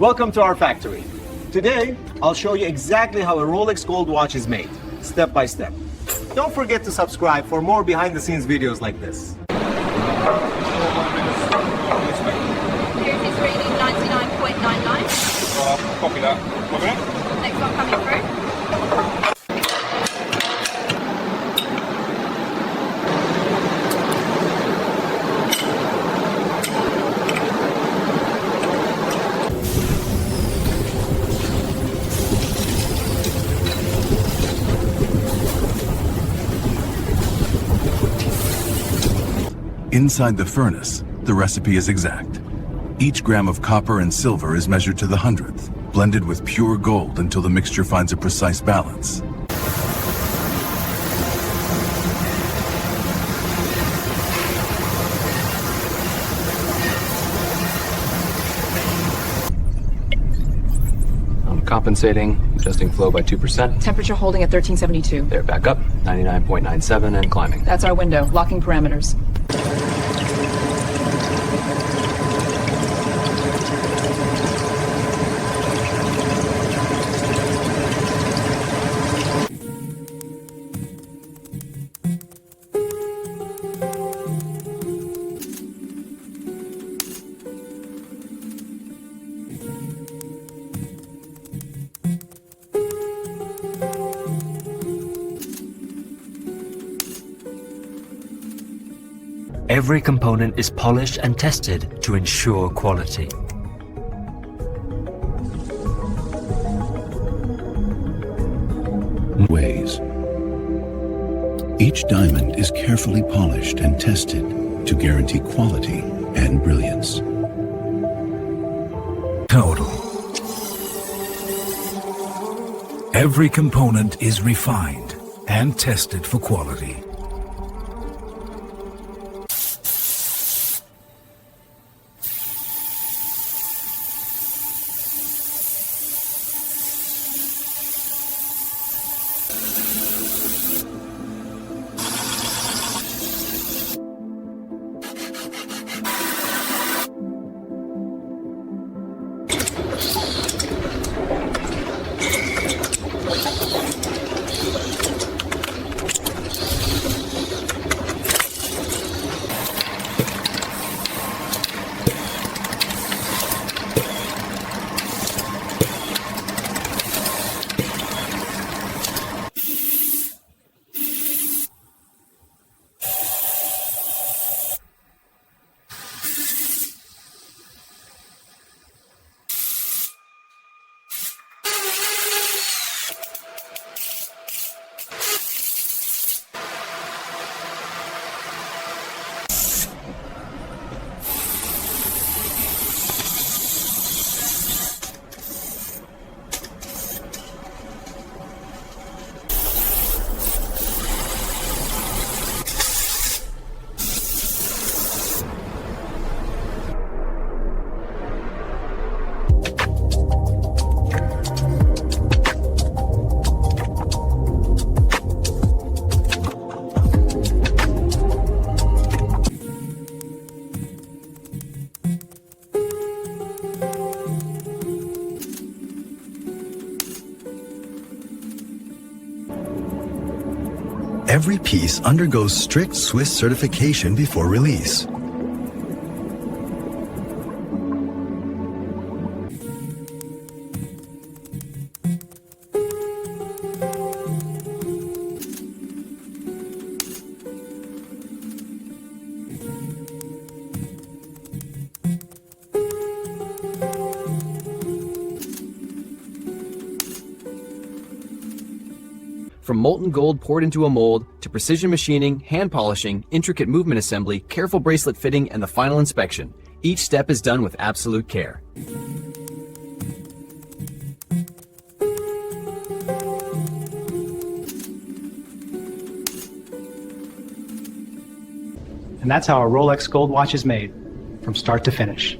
Welcome to our factory. Today, I'll show you exactly how a Rolex gold watch is made, step by step. Don't forget to subscribe for more behind-the-scenes videos like this. Heritage reading 99.99. Copy that. Next one coming through. Inside the furnace, the recipe is exact. Each gram of copper and silver is measured to the hundredth, blended with pure gold until the mixture finds a precise balance. I'm compensating, adjusting flow by 2%. Temperature holding at 1372. There, back up, 99.97 and climbing. That's our window, locking parameters. Every component is polished and tested to ensure quality. Ways. Each diamond is carefully polished and tested to guarantee quality and brilliance. Total. Every component is refined and tested for quality. Every piece undergoes strict Swiss certification before release. From molten gold poured into a mold, to precision machining, hand polishing, intricate movement assembly, careful bracelet fitting, and the final inspection, each step is done with absolute care. And that's how a Rolex gold watch is made, from start to finish.